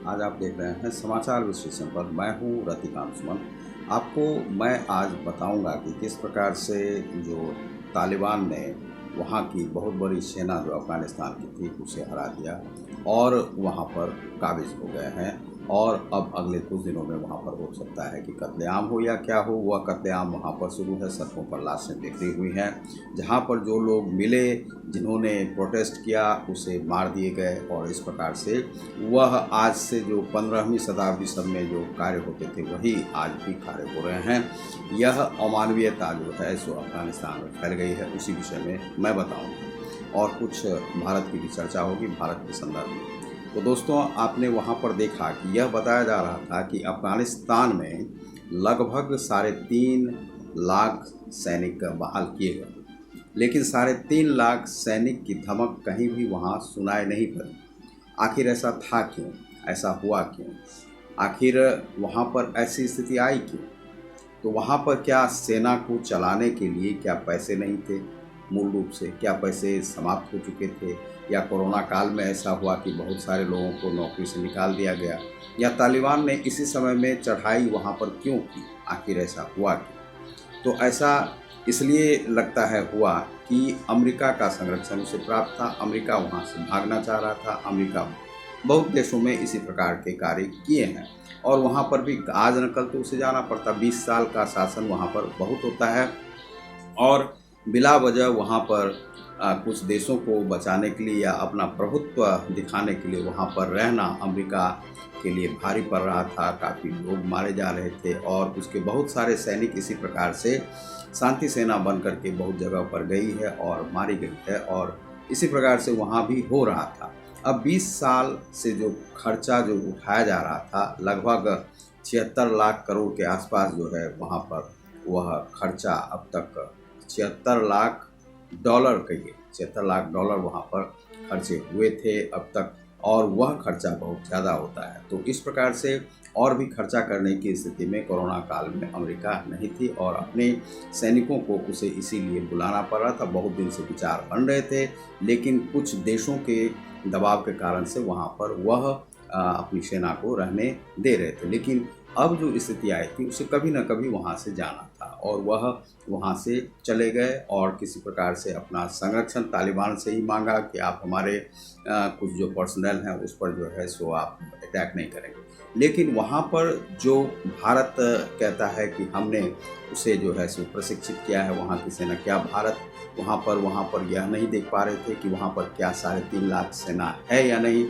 आज आप देख रहे हैं समाचार विश्लेषण पर। मैं हूं रतिकांत सुमन। आपको मैं आज बताऊंगा कि किस प्रकार से जो तालिबान ने वहां की बहुत बड़ी सेना जो अफगानिस्तान की थी उसे हरा दिया और वहां पर काबिज हो गए हैं। और अब अगले कुछ दिनों में वहां पर हो सकता है कि कत्लेआम हो या क्या हो। वह कत्लेआम वहां पर शुरू है। सड़कों पर लाशें बिखरी हुई हैं। जहां पर जो लोग मिले, जिन्होंने प्रोटेस्ट किया, उसे मार दिए गए। और इस प्रकार से वह आज से जो 15वीं शताब्दी सब में जो कार्य होते थे वही आज भी कार्य हो रहे हैं। यह अमानवीयता जो है सो अफगानिस्तान में फैल गई है, उसी विषय में मैं बताऊंगा। और कुछ भारत की भी चर्चा होगी, भारत के संदर्भ में। तो दोस्तों, आपने वहाँ पर देखा कि यह बताया जा रहा था कि अफगानिस्तान में लगभग 3.5 लाख सैनिक बहाल किए गए, लेकिन 3.5 लाख सैनिक की धमक कहीं भी वहाँ सुनाई नहीं पड़ी। आखिर ऐसा था क्यों? ऐसा हुआ क्यों? आखिर वहाँ पर ऐसी स्थिति आई क्यों? तो वहाँ पर क्या सेना को चलाने के लिए क्या पैसे नहीं थे? मूल रूप से क्या पैसे समाप्त हो चुके थे? या कोरोना काल में ऐसा हुआ कि बहुत सारे लोगों को नौकरी से निकाल दिया गया? या तालिबान ने इसी समय में चढ़ाई वहाँ पर क्यों की? आखिर ऐसा हुआ क्यों? तो ऐसा इसलिए लगता है हुआ कि अमेरिका का संरक्षण उसे प्राप्त था। अमेरिका वहाँ से भागना चाह रहा था। अमेरिका बहुत देशों में इसी प्रकार के कार्य किए हैं और वहाँ पर भी आज न कल तो उसे जाना पड़ता। 20 साल का शासन वहाँ पर बहुत होता है और बिला वजह वहाँ पर कुछ देशों को बचाने के लिए या अपना प्रभुत्व दिखाने के लिए वहाँ पर रहना अमेरिका के लिए भारी पड़ रहा था। काफ़ी लोग मारे जा रहे थे और उसके बहुत सारे सैनिक इसी प्रकार से शांति सेना बन करके बहुत जगह पर गई है और मारी गई है और इसी प्रकार से वहाँ भी हो रहा था। अब 20 साल से जो खर्चा जो उठाया जा रहा था, लगभग 76 लाख करोड़ के आसपास जो है वहाँ पर वह खर्चा अब तक 76 लाख डॉलर कहिए, 76 लाख डॉलर वहाँ पर खर्चे हुए थे अब तक। और वह खर्चा बहुत ज़्यादा होता है। तो इस प्रकार से और भी खर्चा करने की स्थिति में कोरोना काल में अमेरिका नहीं थी और अपने सैनिकों को उसे इसीलिए बुलाना पड़ रहा था। बहुत दिन से विचार बन रहे थे, लेकिन कुछ देशों के दबाव के कारण से वहाँ पर वह अपनी सेना को रहने दे रहे थे। लेकिन अब जो स्थिति आई थी उसे कभी न कभी वहाँ से जाना था और वह वहाँ से चले गए और किसी प्रकार से अपना संरक्षण तालिबान से ही मांगा कि आप हमारे कुछ जो पर्सनल हैं उस पर जो है सो आप अटैक नहीं करेंगे। लेकिन वहाँ पर जो भारत कहता है कि हमने उसे जो है सो प्रशिक्षित किया है वहाँ की सेना, क्या भारत वहाँ पर यह नहीं देख पा रहे थे कि वहाँ पर क्या 3.5 लाख सेना है या नहीं?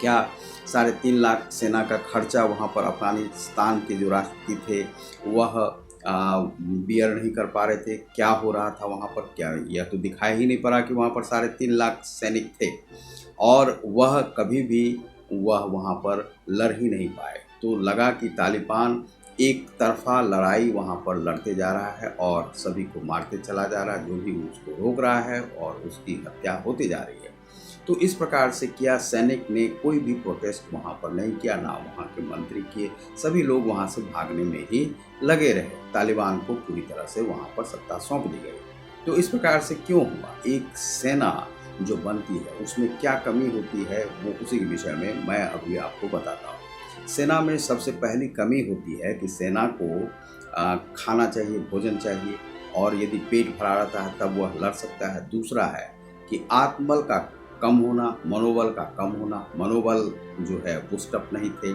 क्या 3.5 लाख सेना का खर्चा वहाँ पर अफगानिस्तान के जो राष्ट्रपति थे वह बियर नहीं कर पा रहे थे? क्या हो रहा था वहाँ पर? क्या यह तो दिखाई ही नहीं पड़ा कि वहाँ पर 3.5 लाख सैनिक थे और वह कभी भी वह वहाँ पर लड़ ही नहीं पाए। तो लगा कि तालिबान एक तरफा लड़ाई वहाँ पर लड़ते जा रहा है और सभी को मारते चला जा रहा है, जो भी उसको रोक रहा है और उसकी हत्या होती जा रही है। तो इस प्रकार से किया सैनिक ने कोई भी प्रोटेस्ट वहाँ पर नहीं किया, ना वहाँ के मंत्री किए। सभी लोग वहाँ से भागने में ही लगे रहे। तालिबान को पूरी तरह से वहाँ पर सत्ता सौंप दी गई। तो इस प्रकार से क्यों हुआ? एक सेना जो बनती है उसमें क्या कमी होती है, वो उसी के विषय में मैं अभी आपको बताता हूँ। सेना में सबसे पहली कमी होती है कि सेना को खाना चाहिए, भोजन चाहिए और यदि पेट भरा रहता है तब वह लड़ सकता है। दूसरा है कि आत्मबल का कम होना, मनोबल का कम होना। मनोबल जो है पुष्टअप नहीं थे,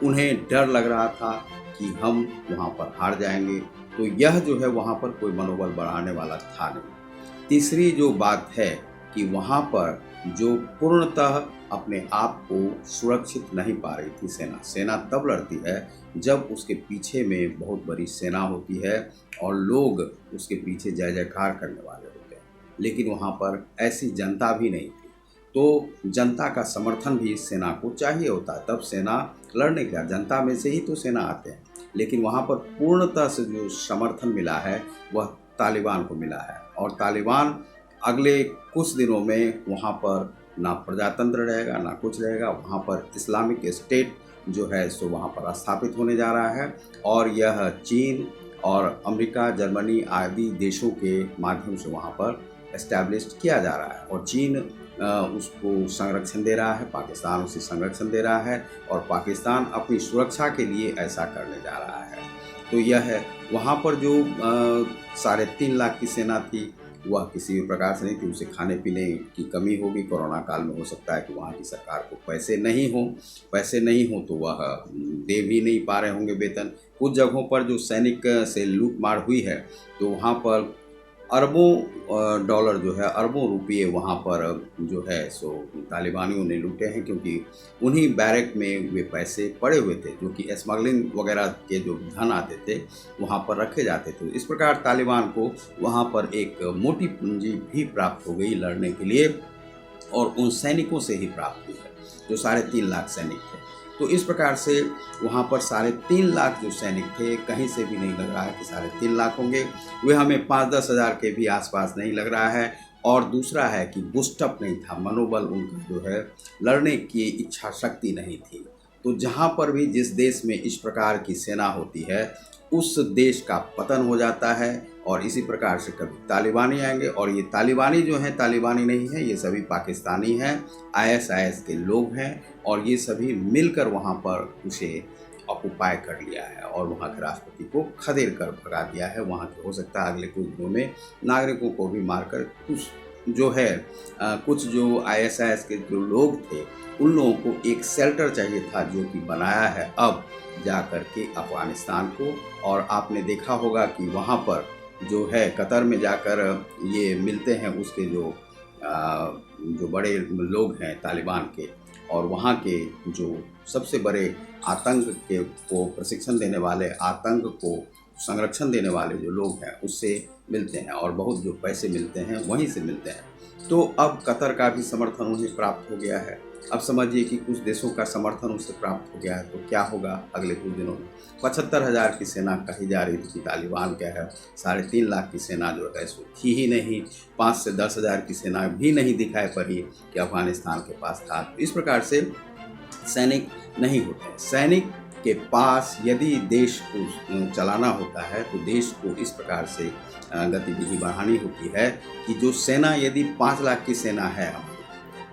उन्हें डर लग रहा था कि हम वहाँ पर हार जाएंगे। तो यह जो है वहाँ पर कोई मनोबल बढ़ाने वाला था नहीं। तीसरी जो बात है कि वहाँ पर जो पूर्णतः अपने आप को सुरक्षित नहीं पा रही थी सेना। सेना तब लड़ती है जब उसके पीछे में बहुत बड़ी सेना होती है और लोग उसके पीछे जय जयकार करने वाले होते हैं, लेकिन वहाँ पर ऐसी जनता भी नहीं थी। तो जनता का समर्थन भी सेना को चाहिए होता है, तब सेना लड़ने के लिए जनता में से ही तो सेना आते हैं। लेकिन वहाँ पर पूर्णतः से जो समर्थन मिला है वह तालिबान को मिला है और तालिबान अगले कुछ दिनों में वहाँ पर ना प्रजातंत्र रहेगा ना कुछ रहेगा। वहाँ पर इस्लामिक स्टेट जो है सो वहाँ पर स्थापित होने जा रहा है और यह चीन और अमेरिका, जर्मनी आदि देशों के माध्यम से वहाँ पर एस्टैब्लिश किया जा रहा है। और चीन उसको संरक्षण दे रहा है, पाकिस्तान उसे संरक्षण दे रहा है और पाकिस्तान अपनी सुरक्षा के लिए ऐसा करने जा रहा है। तो यह है, वहाँ पर जो 3.5 लाख की सेना थी, वह किसी भी प्रकार से नहीं थी। उसे खाने पीने की कमी होगी, कोरोना काल में हो सकता है कि वहाँ की सरकार को पैसे नहीं हो तो वह दे भी नहीं पा रहे होंगे वेतन। कुछ जगहों पर जो सैनिक से लूट मार हुई है, तो वहाँ पर अरबों डॉलर जो है, अरबों रुपये वहाँ पर जो है सो तालिबानियों ने लूटे हैं, क्योंकि उन्हीं बैरक में वे पैसे पड़े हुए थे जो कि स्मगलिंग वगैरह के जो धन आते थे वहाँ पर रखे जाते थे। इस प्रकार तालिबान को वहाँ पर एक मोटी पूंजी भी प्राप्त हो गई लड़ने के लिए, और उन सैनिकों से ही प्राप्त हुई है जो 3.5 लाख सैनिक थे। तो इस प्रकार से वहाँ पर 3.5 लाख जो सैनिक थे, कहीं से भी नहीं लग रहा है कि 3.5 लाख होंगे। वे हमें 5-10 हज़ार के भी आसपास नहीं लग रहा है। और दूसरा है कि बूस्टअप नहीं था, मनोबल उनका जो है, लड़ने की इच्छा शक्ति नहीं थी। तो जहाँ पर भी जिस देश में इस प्रकार की सेना होती है, उस देश का पतन हो जाता है। और इसी प्रकार से कभी तालिबानी आएंगे, और ये तालिबानी जो हैं, तालिबानी नहीं है, ये सभी पाकिस्तानी हैं, आईएसआईएस के लोग हैं, और ये सभी मिलकर वहाँ पर उसे ऑक्युपाई कर लिया है और वहाँ के राष्ट्रपति को खदेड़ कर भगा दिया है। वहाँ के हो सकता है अगले कुछ दिनों में नागरिकों को भी मारकर कुछ जो है कुछ जो आईएसआईएस के जो लोग थे, उन लोगों को एक शेल्टर चाहिए था, जो कि बनाया है अब जा कर के अफ़गानिस्तान को। और आपने देखा होगा कि वहाँ पर जो है कतर में जाकर ये मिलते हैं उसके जो बड़े लोग हैं तालिबान के, और वहाँ के जो सबसे बड़े आतंक के को प्रशिक्षण देने वाले, आतंक को संरक्षण देने वाले जो लोग हैं, उससे मिलते हैं, और बहुत जो पैसे मिलते हैं वहीं से मिलते हैं। तो अब कतर का भी समर्थन उन्हें प्राप्त हो गया है। अब समझिए कि कुछ देशों का समर्थन उसे प्राप्त हो गया है, तो क्या होगा अगले कुछ दिनों में। 75,000 की सेना कही जा रही थी, तालिबान क्या है 3.5 लाख की सेना जो है सो थी ही नहीं। 5 से 10 हज़ार की सेना भी नहीं दिखाई पड़ी कि अफगानिस्तान के पास था। तो इस प्रकार से सैनिक नहीं होते हैं। सैनिक के पास यदि देश को चलाना होता है, तो देश को इस प्रकार से गतिविधि बढ़ानी होती है कि जो सेना यदि 5 लाख की सेना है,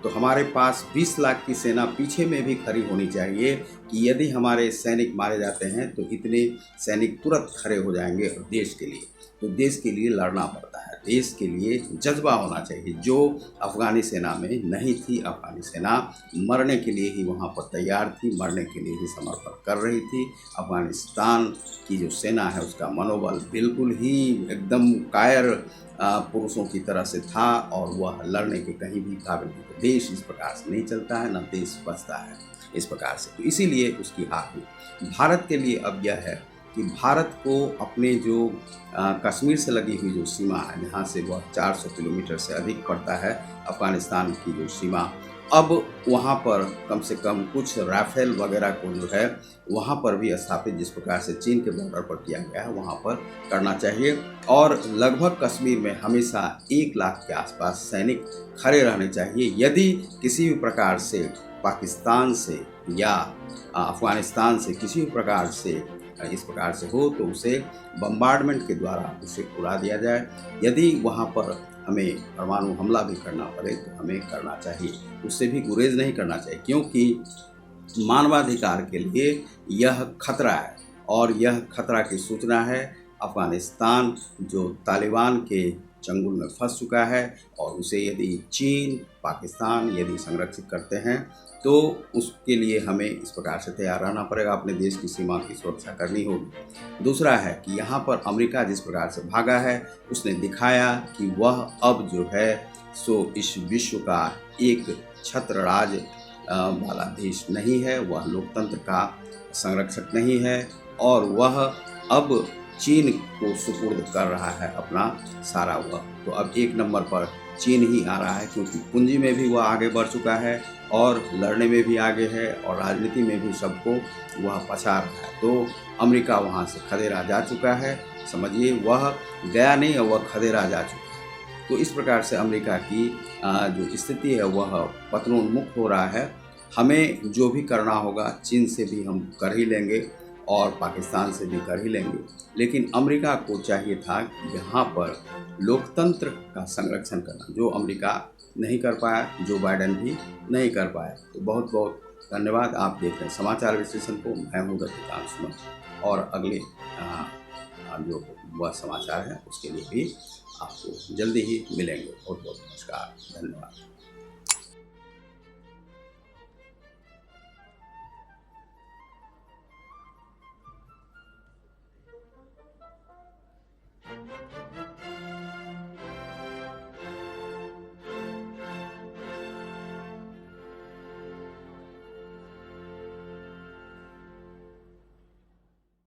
तो हमारे पास 20 लाख की सेना पीछे में भी खड़ी होनी चाहिए, कि यदि हमारे सैनिक मारे जाते हैं तो इतने सैनिक तुरंत खड़े हो जाएंगे और देश के लिए। तो देश के लिए लड़ना पड़ता है, देश के लिए जज्बा होना चाहिए, जो अफ़गानी सेना में नहीं थी। अफ़गानी सेना मरने के लिए ही वहाँ पर तैयार थी, मरने के लिए ही समर्पण कर रही थी। अफ़गानिस्तान की जो सेना है उसका मनोबल बिल्कुल ही एकदम कायर पुरुषों की तरह से था, और वह लड़ने के कहीं भी काबिल नहीं थे। देश इस प्रकार से नहीं चलता है, न देश बचता है इस प्रकार से। तो इसीलिए उसकी हार हुई। भारत के लिए अब यह है कि भारत को अपने जो कश्मीर से लगी हुई जो सीमा है, जहाँ से वह 400 किलोमीटर से अधिक पड़ता है अफ़गानिस्तान की जो सीमा, अब वहाँ पर कम से कम कुछ राफेल वगैरह को जो है वहाँ पर भी स्थापित, जिस प्रकार से चीन के बॉर्डर पर किया गया है, वहाँ पर करना चाहिए। और लगभग कश्मीर में हमेशा 1 लाख के आसपास सैनिक खड़े रहने चाहिए। यदि किसी भी प्रकार से पाकिस्तान से या अफ़गानिस्तान से किसी भी प्रकार से इस प्रकार से हो, तो उसे बम्बार्डमेंट के द्वारा उसे उड़ा दिया जाए। यदि वहाँ पर हमें परमाणु हमला भी करना पड़े तो हमें करना चाहिए, उससे भी गुरेज नहीं करना चाहिए, क्योंकि मानवाधिकार के लिए यह खतरा है, और यह खतरा की सूचना है। अफ़गानिस्तान जो तालिबान के चंगुल में फंस चुका है, और उसे यदि चीन, पाकिस्तान यदि संरक्षित करते हैं, तो उसके लिए हमें इस प्रकार से तैयार रहना पड़ेगा, अपने देश की सीमा की सुरक्षा करनी होगी। दूसरा है कि यहाँ पर अमेरिका जिस प्रकार से भागा है, उसने दिखाया कि वह अब जो है सो इस विश्व का एक छत्र राज वाला देश नहीं है, वह लोकतंत्र का संरक्षक नहीं है, और वह अब चीन को सुपुर्द कर रहा है अपना सारा वक्त। तो अब 1 नंबर पर चीन ही आ रहा है, क्योंकि पूंजी में भी वह आगे बढ़ चुका है, और लड़ने में भी आगे है, और राजनीति में भी सबको वह पछा रहा है। तो अमेरिका वहाँ से खदेड़ा जा चुका है, समझिए, वह गया नहीं है, वह खदेड़ा जा चुका है। तो इस प्रकार से अमेरिका की जो स्थिति है वह पतनोन्मुख हो रहा है। हमें जो भी करना होगा, चीन से भी हम कर ही लेंगे और पाकिस्तान से भी कर ही लेंगे, लेकिन अमेरिका को चाहिए था कि यहाँ पर लोकतंत्र का संरक्षण करना, जो अमेरिका नहीं कर पाया, जो बाइडेन भी नहीं कर पाया। तो बहुत बहुत धन्यवाद। आप देख रहे हैं समाचार विश्लेषण को, मैं हूँ रतिकांत सुमन, और अगले जो वह समाचार है उसके लिए भी आपको जल्दी ही मिलेंगे। बहुत बहुत नमस्कार, धन्यवाद।